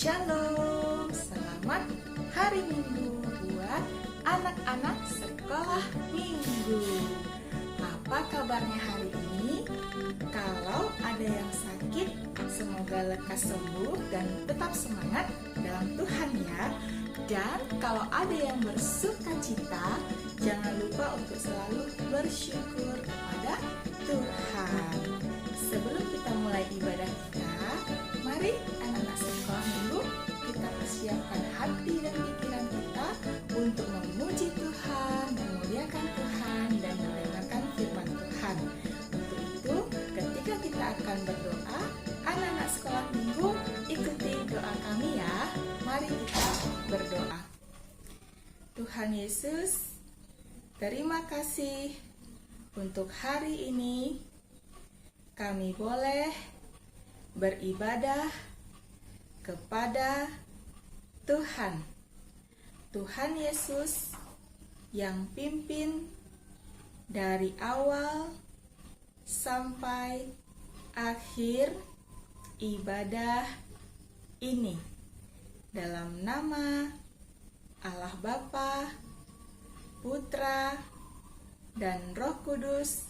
Shalom, selamat hari Minggu buat anak-anak sekolah minggu. Apa kabarnya hari ini? Kalau ada yang sakit, semoga lekas sembuh dan tetap semangat dalam Tuhan ya. Dan kalau ada yang bersuka cita, jangan lupa untuk selalu bersyukur kepada Tuhan. Sebelum kita mulai ibadah kita, mari anak-anak sekolah minggu kita persiapkan hati dan pikiran kita untuk memuji Tuhan, memuliakan Tuhan, dan mendengarkan firman Tuhan. Untuk itu, ketika kita akan berdoa, anak-anak sekolah minggu ikuti doa kami ya. Mari kita berdoa. Tuhan Yesus, terima kasih untuk hari ini. Kami boleh beribadah kepada Tuhan. Tuhan Yesus yang pimpin dari awal sampai akhir ibadah ini. Dalam nama Allah Bapa, Putra, dan Roh Kudus,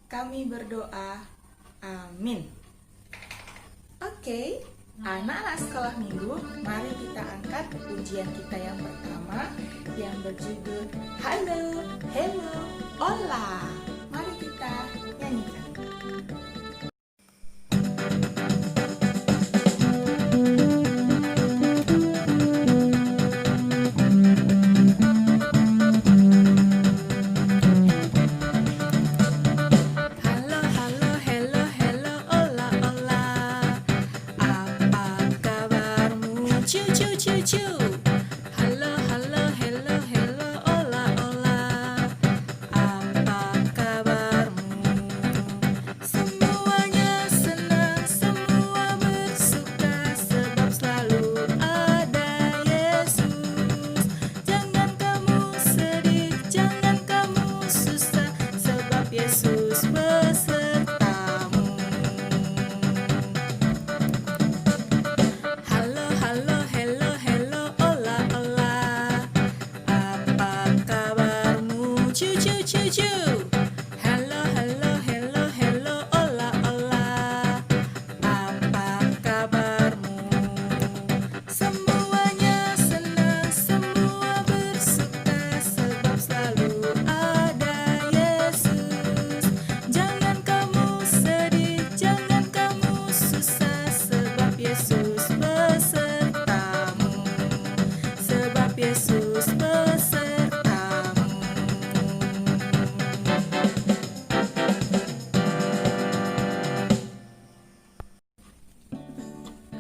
kami berdoa, amin. Oke, anak-anak sekolah minggu, mari kita angkat pujian kita yang pertama yang berjudul Halo, Hello, Hola. Mari kita nyanyikan.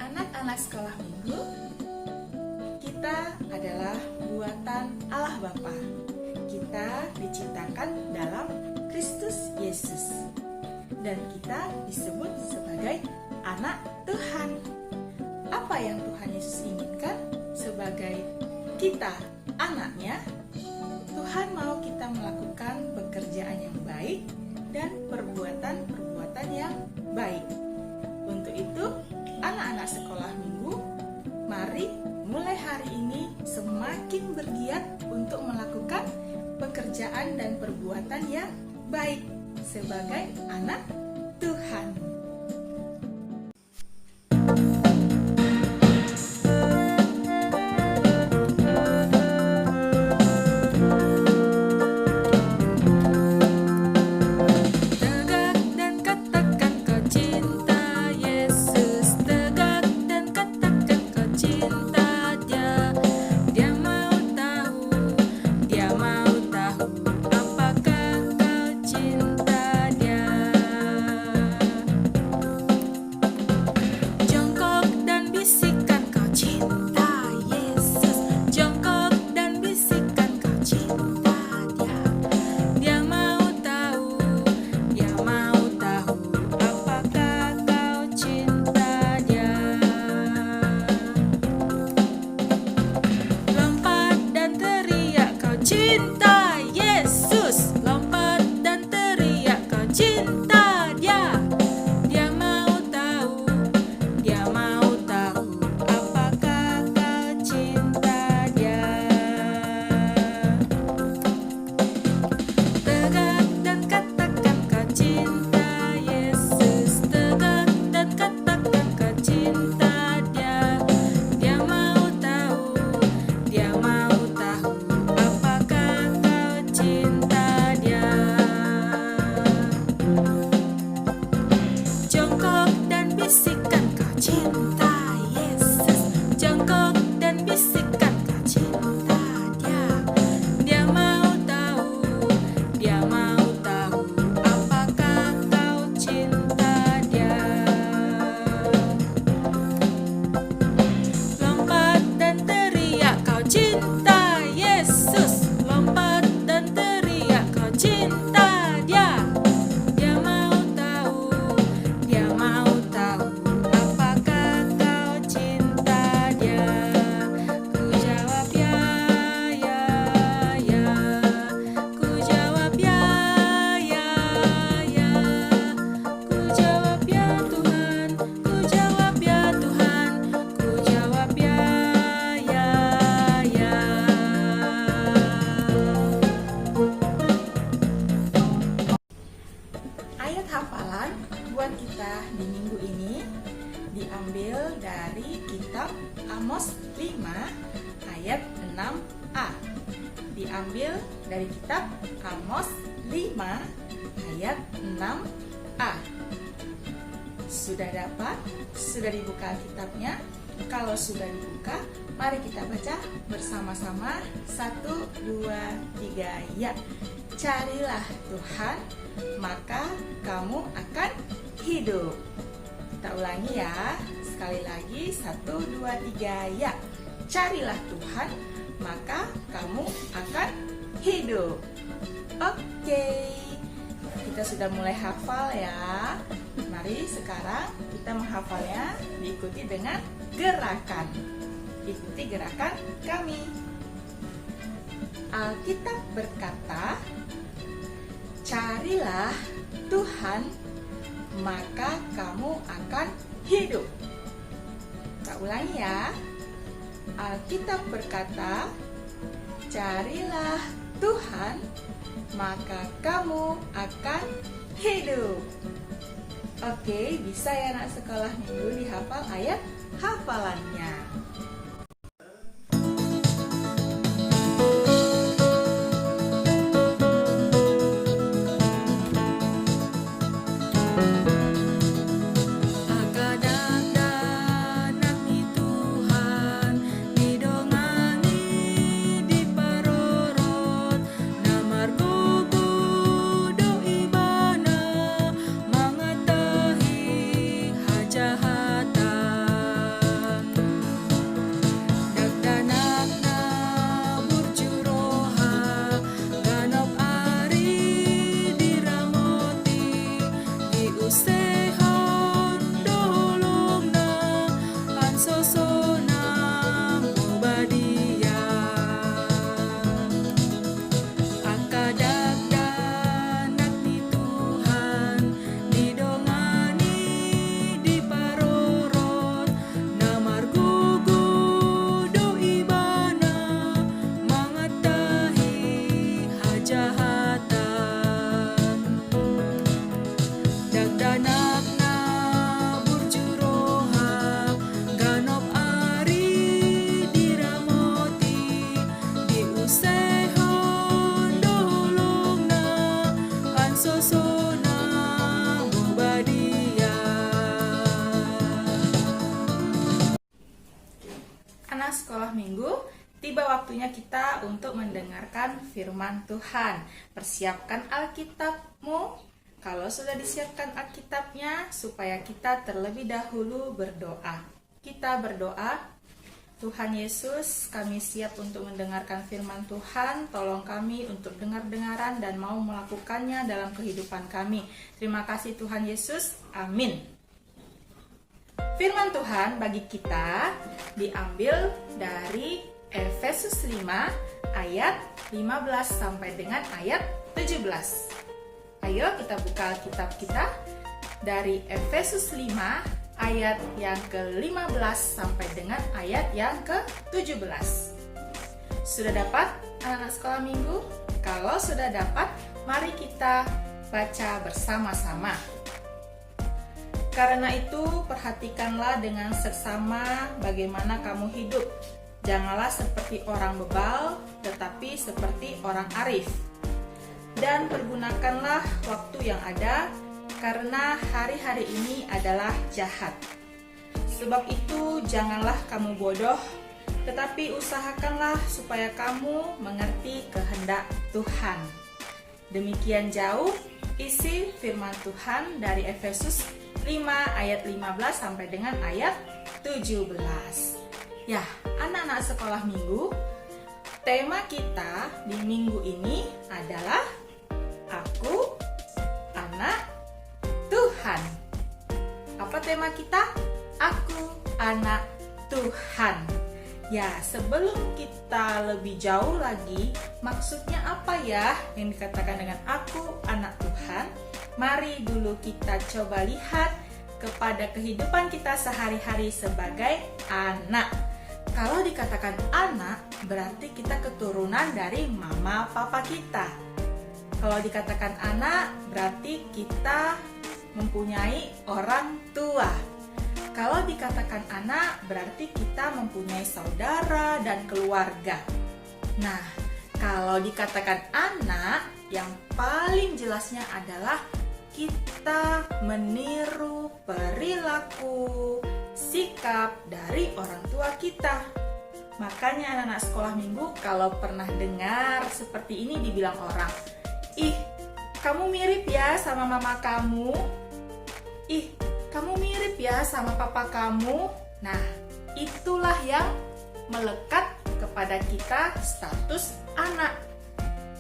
Anak-anak sekolah minggu, kita adalah buatan Allah Bapa. Kita diciptakan dalam Kristus Yesus, dan kita disebut sebagai anak Tuhan. Apa yang Tuhan Yesus inginkan sebagai kita anaknya? Tuhan mau kita melakukan pekerjaan yang baik dan perbuatan-perbuatan yang baik. Untuk itu, anak-anak sekolah minggu, mari mulai hari ini semakin bergiat untuk melakukan pekerjaan dan perbuatan yang baik sebagai anak Tuhan. Apakah kau cinta dia? diambil dari kitab Amos 5 ayat 6a. Diambil dari kitab Amos 5 ayat 6a. Sudah dapat? Sudah dibuka kitabnya? Kalau sudah dibuka, mari kita baca bersama-sama. 1, 2, 3, ya. Carilah Tuhan, maka kamu akan hidup. Kita ulangi ya. Sekali lagi, 1, 2, 3, ya. Carilah Tuhan, maka kamu akan hidup. Oke, kita sudah mulai hafal ya. Mari sekarang kita menghafalnya diikuti dengan gerakan. Ikuti gerakan kami. Alkitab berkata, carilah Tuhan, maka kamu akan hidup. Kita ulangi ya. Alkitab berkata, carilah Tuhan, maka kamu akan hidup. Oke, bisa ya anak sekolah minggu dihafal ayat hafalannya. Anak sekolah minggu, tiba waktunya kita untuk mendengarkan firman Tuhan. Persiapkan Alkitabmu. Kalau sudah disiapkan Alkitabnya, supaya kita terlebih dahulu berdoa. Kita berdoa. Tuhan Yesus, kami siap untuk mendengarkan firman Tuhan. Tolong kami untuk dengar-dengaran dan mau melakukannya dalam kehidupan kami. Terima kasih Tuhan Yesus. Amin. Firman Tuhan bagi kita diambil dari Efesus 5 ayat 15 sampai dengan ayat 17. Ayo kita buka Alkitab kita dari Efesus 5 ayat yang ke-15 sampai dengan ayat yang ke-17. Sudah dapat anak-anak sekolah minggu? Kalau sudah dapat, mari kita baca bersama-sama. Karena itu, perhatikanlah dengan seksama bagaimana kamu hidup. Janganlah seperti orang bebal, tetapi seperti orang arif. Dan pergunakanlah waktu yang ada, karena hari-hari ini adalah jahat. Sebab itu, janganlah kamu bodoh, tetapi usahakanlah supaya kamu mengerti kehendak Tuhan. Demikian jauh isi firman Tuhan dari Efesus 5 ayat 15 sampai dengan ayat 17. Ya, anak-anak sekolah minggu, tema kita di minggu ini adalah Aku Anak Tuhan. Apa tema kita? Aku Anak Tuhan. Ya, sebelum kita lebih jauh lagi, maksudnya apa ya yang dikatakan dengan Aku Anak Tuhan? Mari dulu kita coba lihat kepada kehidupan kita sehari-hari sebagai anak. Kalau dikatakan anak, berarti kita keturunan dari mama papa kita. Kalau dikatakan anak, berarti kita mempunyai orang tua. Kalau dikatakan anak, berarti kita mempunyai saudara dan keluarga. Nah, kalau dikatakan anak, yang paling jelasnya adalah kita meniru perilaku, sikap dari orang tua kita. Makanya anak-anak sekolah minggu kalau pernah dengar seperti ini dibilang orang, "Ih, kamu mirip ya sama mama kamu. Ih, kamu mirip ya sama papa kamu." Nah, itulah yang melekat kepada kita status anak.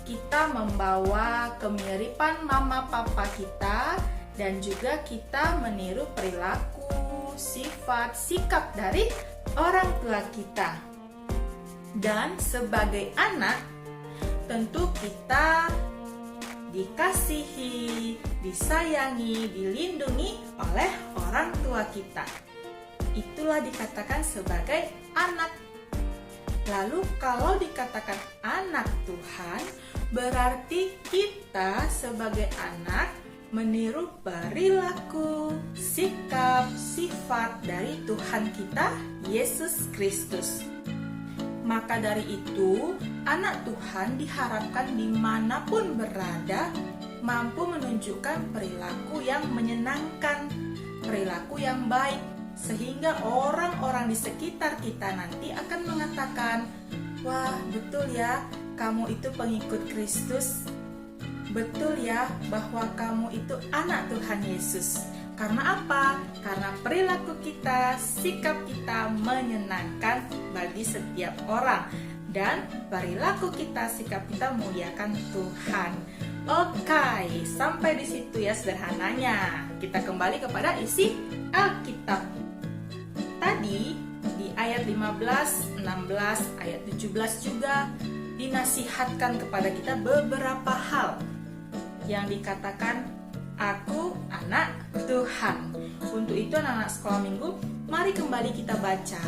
Kita membawa kemiripan mama papa kita dan juga kita meniru perilaku, sifat, sikap dari orang tua kita. Dan sebagai anak, tentu kita dikasihi, disayangi, dilindungi oleh orang tua kita. Itulah dikatakan sebagai anak. Lalu kalau dikatakan anak Tuhan, berarti kita sebagai anak meniru perilaku, sikap, sifat dari Tuhan kita, Yesus Kristus. Maka dari itu, anak Tuhan diharapkan dimanapun berada, mampu menunjukkan perilaku yang menyenangkan, perilaku yang baik, sehingga orang-orang di sekitar kita nanti akan mengatakan, "Wah, betul ya, kamu itu pengikut Kristus. Betul ya, bahwa kamu itu anak Tuhan Yesus." Karena apa? Karena perilaku kita, sikap kita menyenangkan bagi setiap orang. Dan perilaku kita, sikap kita memuliakan Tuhan. Oke, sampai di situ ya sederhananya. Kita kembali kepada isi Alkitab. Tadi di ayat 15, 16, ayat 17 juga dinasihatkan kepada kita beberapa hal yang dikatakan, "Aku anak Tuhan." Untuk itu anak-anak sekolah minggu, mari kembali kita baca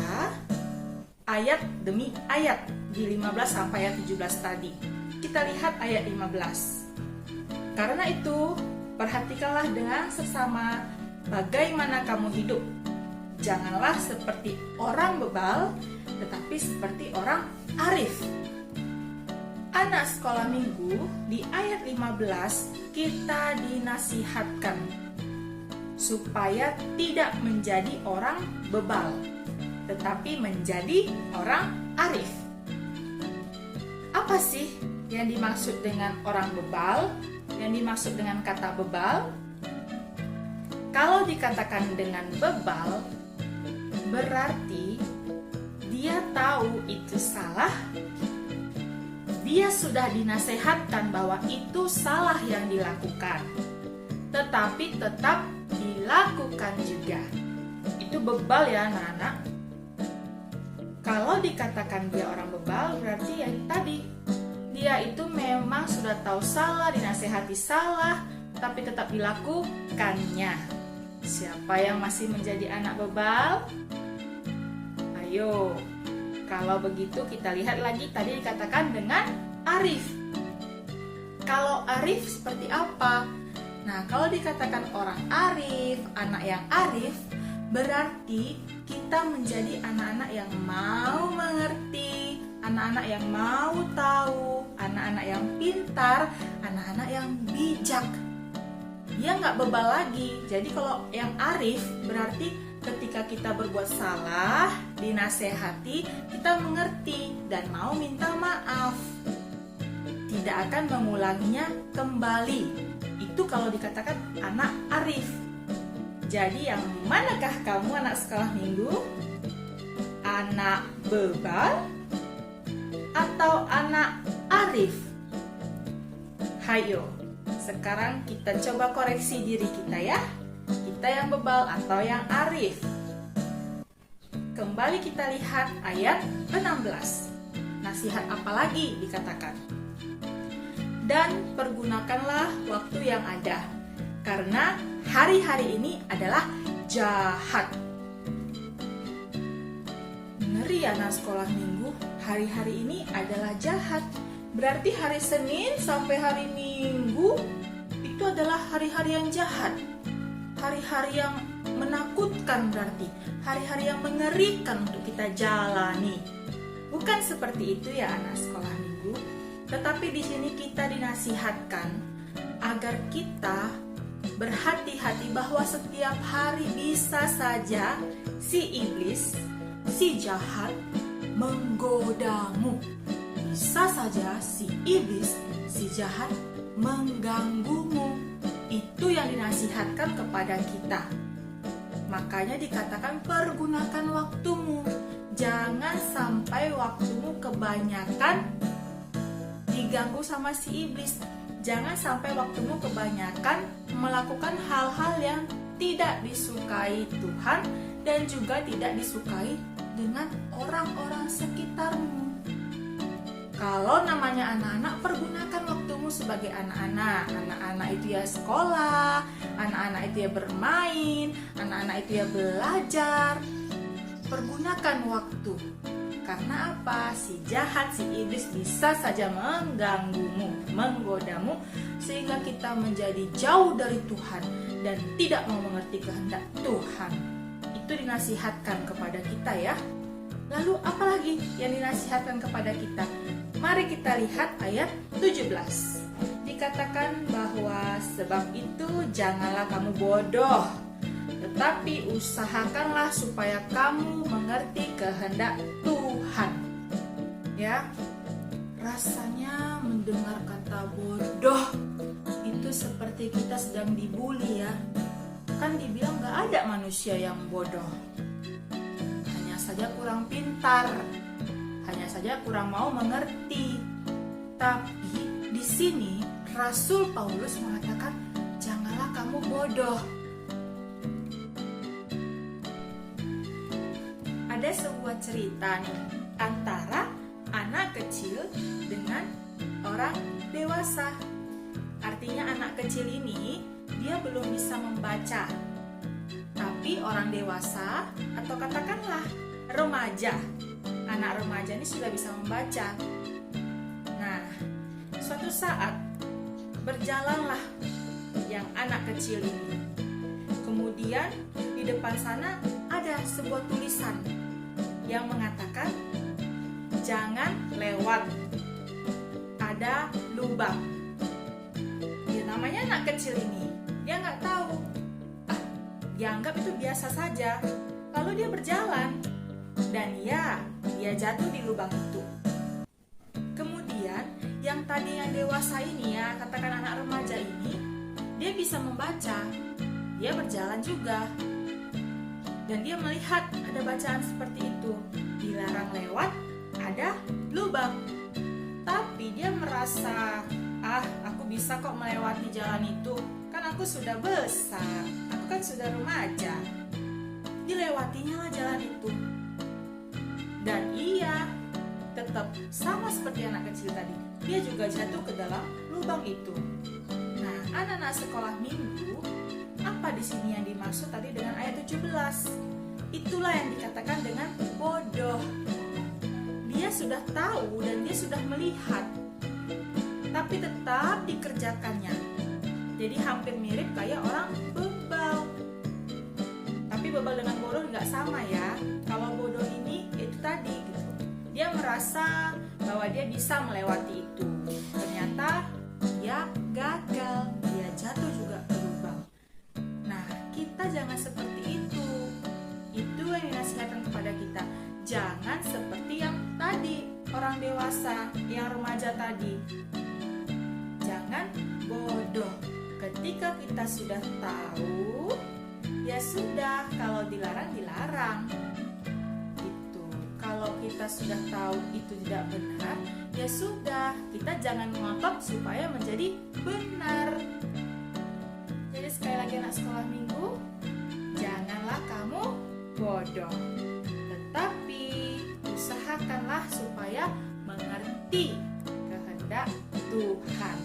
ayat demi ayat di 15 sampai ayat 17 tadi. Kita lihat ayat 15. "Karena itu, perhatikanlah dengan seksama bagaimana kamu hidup. Janganlah seperti orang bebal, tetapi seperti orang arif." Anak sekolah minggu, di ayat 15 kita dinasihatkan supaya tidak menjadi orang bebal, tetapi menjadi orang arif. Apa sih yang dimaksud dengan orang bebal? Yang dimaksud dengan kata bebal? Kalau dikatakan dengan bebal, berarti dia tahu itu salah. Dia sudah dinasehatkan bahwa itu salah yang dilakukan, tetapi tetap dilakukan juga. Itu bebal ya anak-anak. Kalau dikatakan dia orang bebal, berarti ya tadi, dia itu memang sudah tahu salah, dinasehati salah, tapi tetap dilakukannya. Siapa yang masih menjadi anak bebal? Ayo. Kalau begitu kita lihat lagi tadi dikatakan dengan arif. Kalau arif seperti apa? Nah, kalau dikatakan orang arif, anak yang arif, berarti kita menjadi anak-anak yang mau mengerti, anak-anak yang mau tahu, anak-anak yang pintar, anak-anak yang bijak. Dia nggak bebal lagi. Jadi kalau yang arif berarti ketika kita berbuat salah, dinasehati, kita mengerti dan mau minta maaf. Tidak akan mengulanginya kembali. Itu kalau dikatakan anak arif. Jadi yang manakah kamu anak sekolah minggu? Anak bebal atau anak arif? Hayo, sekarang kita coba koreksi diri kita ya. Kita yang bebal atau yang arif? Kembali kita lihat ayat 16. Nasihat apa lagi dikatakan? "Dan pergunakanlah waktu yang ada, karena hari-hari ini adalah jahat." Ngeri anak sekolah minggu, hari-hari ini adalah jahat. Berarti hari Senin sampai hari Minggu itu adalah hari-hari yang jahat. Hari-hari yang menakutkan berarti, hari-hari yang mengerikan untuk kita jalani. Bukan seperti itu ya anak sekolah minggu, tetapi di sini kita dinasihatkan agar kita berhati-hati bahwa setiap hari bisa saja si iblis, si jahat menggodamu. Bisa saja si iblis, si jahat mengganggumu. Itu yang dinasihatkan kepada kita. Makanya dikatakan pergunakan waktumu. Jangan sampai waktumu kebanyakan diganggu sama si iblis. Jangan sampai waktumu kebanyakan melakukan hal-hal yang tidak disukai Tuhan dan juga tidak disukai dengan orang-orang sekitarmu. Kalau namanya anak-anak, pergunakan waktumu sebagai anak-anak. Anak-anak itu ya sekolah, anak-anak itu ya bermain, anak-anak itu ya belajar. Pergunakan waktu. Karena apa? Si jahat, si iblis bisa saja mengganggumu, menggodamu, sehingga kita menjadi jauh dari Tuhan dan tidak mau mengerti kehendak Tuhan. Itu dinasihatkan kepada kita ya. Lalu apalagi yang dinasihatkan kepada kita? Mari kita lihat ayat 17. Dikatakan bahwa sebab itu janganlah kamu bodoh, tetapi usahakanlah supaya kamu mengerti kehendak Tuhan. Ya, rasanya mendengar kata bodoh itu seperti kita sedang dibully ya. Kan dibilang gak ada manusia yang bodoh. Hanya saja kurang pintar, hanya saja kurang mau mengerti. Tapi di sini Rasul Paulus mengatakan janganlah kamu bodoh. Ada sebuah cerita nih antara anak kecil dengan orang dewasa. Artinya anak kecil ini dia belum bisa membaca, tapi orang dewasa atau katakanlah remaja, anak remaja ini sudah bisa membaca. Nah, suatu saat berjalanlah yang anak kecil ini. Kemudian di depan sana ada sebuah tulisan yang mengatakan jangan lewat, ada lubang. Ya, namanya anak kecil ini, dia nggak tahu. Dia anggap itu biasa saja. Lalu dia berjalan dan dia jatuh di lubang itu. Kemudian yang tadi yang dewasa ini ya, katakan anak remaja ini, dia bisa membaca. Dia berjalan juga. Dan dia melihat ada bacaan seperti itu. Dilarang lewat, ada lubang. Tapi dia merasa, aku bisa kok melewati jalan itu. Kan aku sudah besar, aku kan sudah remaja. Dilewatinya lah jalan itu. Dan ia tetap sama seperti anak kecil tadi. Dia juga jatuh ke dalam lubang itu. Nah, anak-anak sekolah minggu, apa di sini yang dimaksud tadi dengan ayat 17? Itulah yang dikatakan dengan bodoh. Dia sudah tahu dan dia sudah melihat, tapi tetap dikerjakannya. Jadi hampir mirip kayak orang bebal. Tapi bebal dengan bodoh nggak sama ya. Kalau bodoh ini itu tadi gitu. Dia merasa bahwa dia bisa melewati itu. Ternyata dia gagal. Dia jatuh juga ke lubang. Nah, kita jangan seperti itu. Itu yang dinasihatkan kepada kita. Jangan seperti yang tadi, orang dewasa, yang remaja tadi. Jangan bodoh. Ketika kita sudah tahu, ya sudah, kalau dilarang, dilarang. Itu. Kalau kita sudah tahu itu tidak benar, ya sudah, kita jangan ngotot supaya menjadi benar. Jadi sekali lagi anak sekolah minggu, janganlah kamu bodoh, tetapi usahakanlah supaya mengerti kehendak Tuhan.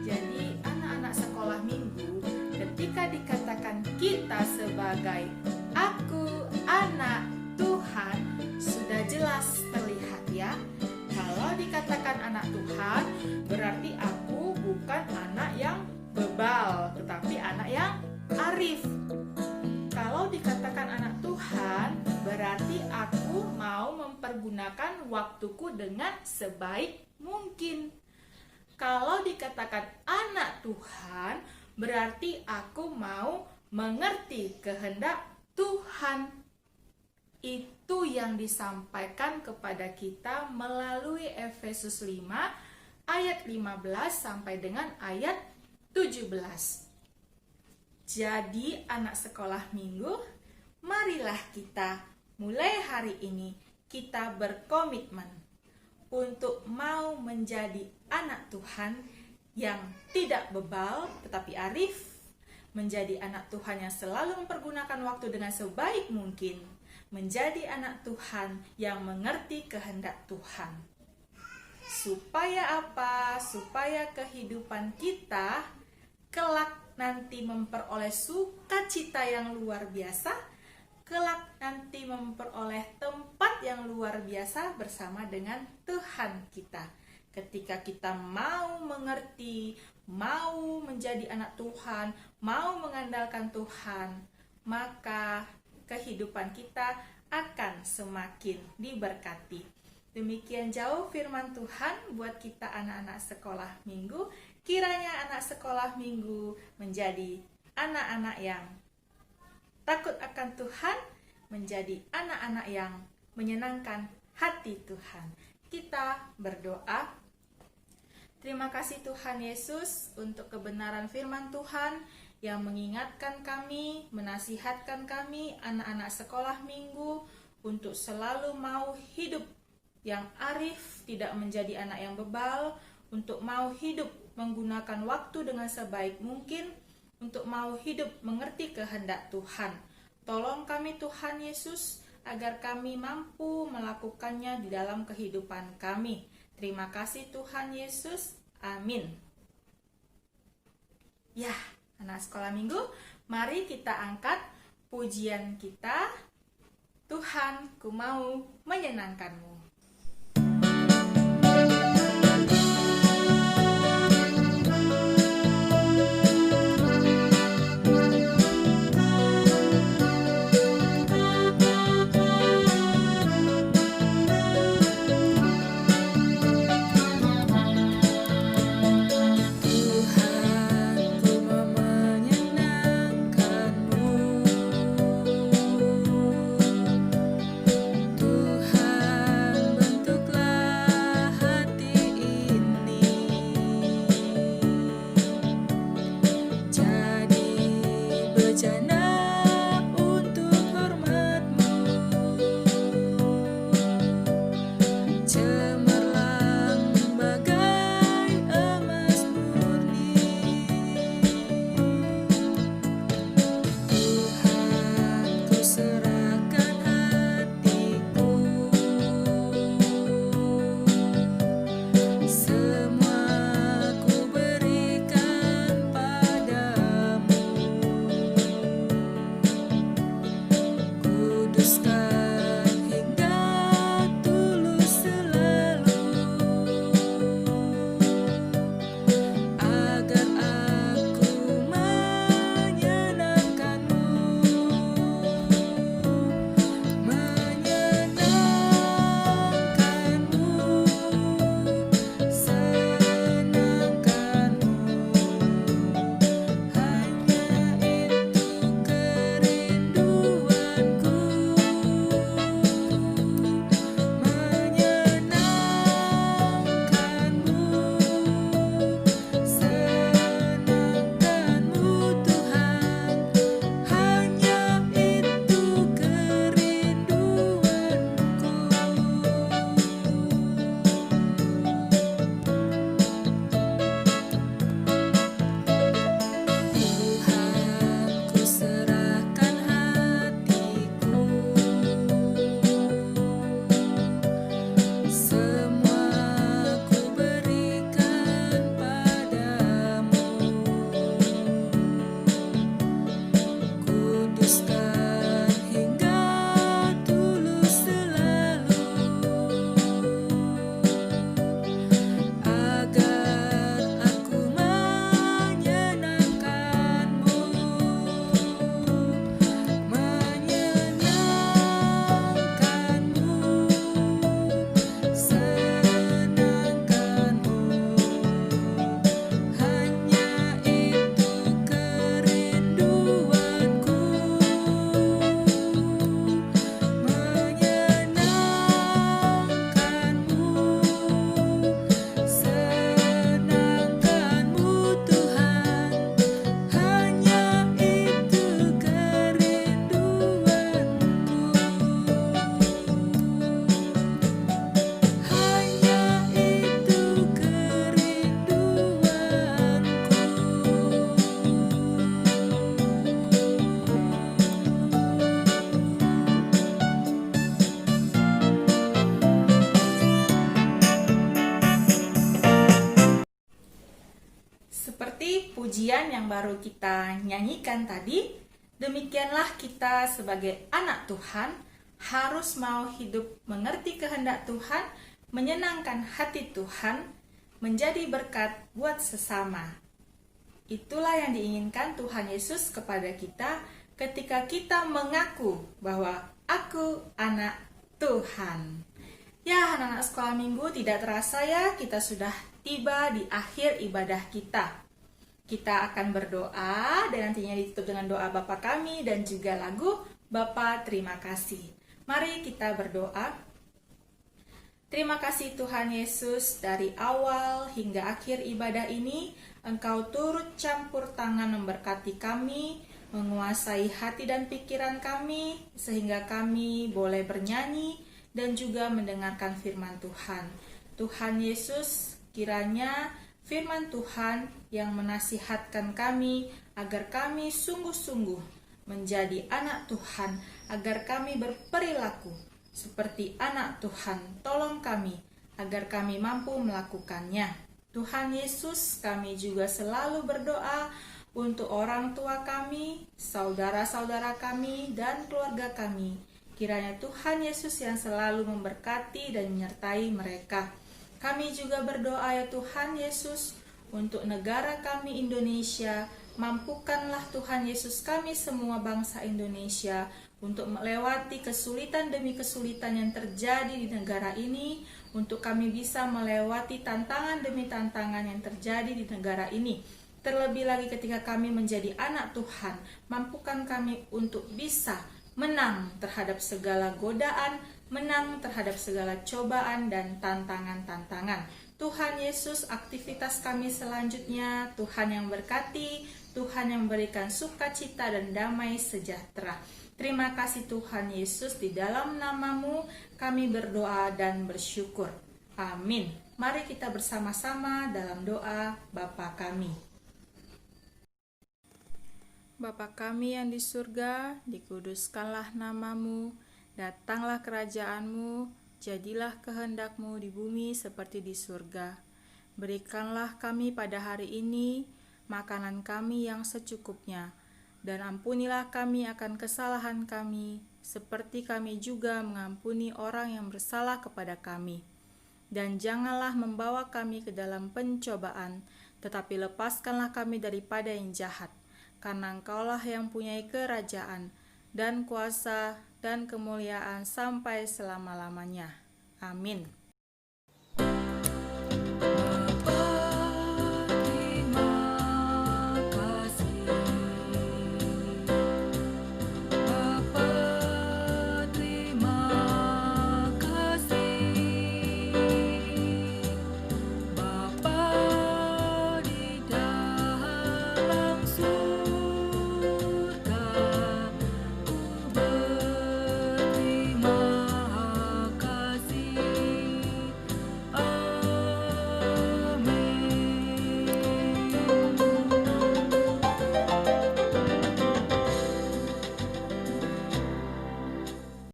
Jadi anak-anak sekolah minggu, ketika dikatakan kita sebagai aku anak Tuhan, sudah jelas terlihat ya. Kalau dikatakan anak Tuhan, berarti aku bukan anak yang bebal, tetapi anak yang arif. mempergunakan waktuku dengan sebaik mungkin. Kalau dikatakan anak Tuhan, berarti aku mau mengerti kehendak Tuhan. Itu yang disampaikan kepada kita melalui Efesus 5 ayat 15 sampai dengan ayat 17. Jadi anak sekolah minggu, marilah kita mulai hari ini kita berkomitmen untuk mau menjadi anak Tuhan yang tidak bebal tetapi arif, menjadi anak Tuhan yang selalu mempergunakan waktu dengan sebaik mungkin, menjadi anak Tuhan yang mengerti kehendak Tuhan. Supaya apa? Supaya kehidupan kita kelak nanti memperoleh sukacita yang luar biasa, kelak nanti memperoleh tempat yang luar biasa bersama dengan Tuhan kita. Ketika kita mau mengerti, mau menjadi anak Tuhan, mau mengandalkan Tuhan, maka kehidupan kita akan semakin diberkati. Demikian jauh firman Tuhan buat kita anak-anak sekolah minggu. Kiranya anak sekolah minggu menjadi anak-anak yang takut akan Tuhan, menjadi anak-anak yang menyenangkan hati Tuhan. Kita berdoa. Terima kasih Tuhan Yesus untuk kebenaran firman Tuhan yang mengingatkan kami, menasihatkan kami anak-anak sekolah minggu untuk selalu mau hidup yang arif, tidak menjadi anak yang bebal, untuk mau hidup menggunakan waktu dengan sebaik mungkin, untuk mau hidup mengerti kehendak Tuhan. Tolong kami Tuhan Yesus agar kami mampu melakukannya di dalam kehidupan kami. Terima kasih Tuhan Yesus. Amin. Ya, anak sekolah minggu, mari kita angkat pujian kita. Tuhan, ku mau menyenangkanmu. Tuhan yang baru kita nyanyikan tadi, demikianlah kita sebagai anak Tuhan harus mau hidup mengerti kehendak Tuhan, menyenangkan hati Tuhan, menjadi berkat buat sesama. Itulah yang diinginkan Tuhan Yesus kepada kita ketika kita mengaku bahwa aku anak Tuhan. Ya, anak-anak sekolah minggu, tidak terasa ya kita sudah tiba di akhir ibadah kita. Kita akan berdoa dan nantinya ditutup dengan doa Bapa kami dan juga lagu Bapa terima kasih. Mari kita berdoa. Terima kasih Tuhan Yesus, dari awal hingga akhir ibadah ini Engkau turut campur tangan memberkati kami, menguasai hati dan pikiran kami sehingga kami boleh bernyanyi dan juga mendengarkan firman Tuhan. Tuhan Yesus, kiranya firman Tuhan yang menasihatkan kami agar kami sungguh-sungguh menjadi anak Tuhan, agar kami berperilaku seperti anak Tuhan. Tolong kami agar kami mampu melakukannya. Tuhan Yesus, kami juga selalu berdoa untuk orang tua kami, saudara-saudara kami, dan keluarga kami. Kiranya Tuhan Yesus yang selalu memberkati dan menyertai mereka. Kami juga berdoa ya Tuhan Yesus untuk negara kami Indonesia. Mampukanlah Tuhan Yesus kami semua bangsa Indonesia untuk melewati kesulitan demi kesulitan yang terjadi di negara ini. Untuk kami bisa melewati tantangan demi tantangan yang terjadi di negara ini. Terlebih lagi ketika kami menjadi anak Tuhan, mampukan kami untuk bisa menang terhadap segala godaan, menang terhadap segala cobaan dan tantangan-tantangan. Tuhan Yesus, aktivitas kami selanjutnya, Tuhan yang berkati, Tuhan yang memberikan sukacita dan damai sejahtera. Terima kasih Tuhan Yesus, di dalam nama-Mu kami berdoa dan bersyukur. Amin. Mari kita bersama-sama dalam doa Bapa kami. Bapa kami yang di surga, dikuduskanlah nama-Mu, datanglah kerajaan-Mu, jadilah kehendak-Mu di bumi seperti di surga. Berikanlah kami pada hari ini makanan kami yang secukupnya, dan ampunilah kami akan kesalahan kami, seperti kami juga mengampuni orang yang bersalah kepada kami. Dan janganlah membawa kami ke dalam pencobaan, tetapi lepaskanlah kami daripada yang jahat. Karena Engkaulah yang punyai kerajaan, dan kuasa, dan kemuliaan sampai selama-lamanya. Amin.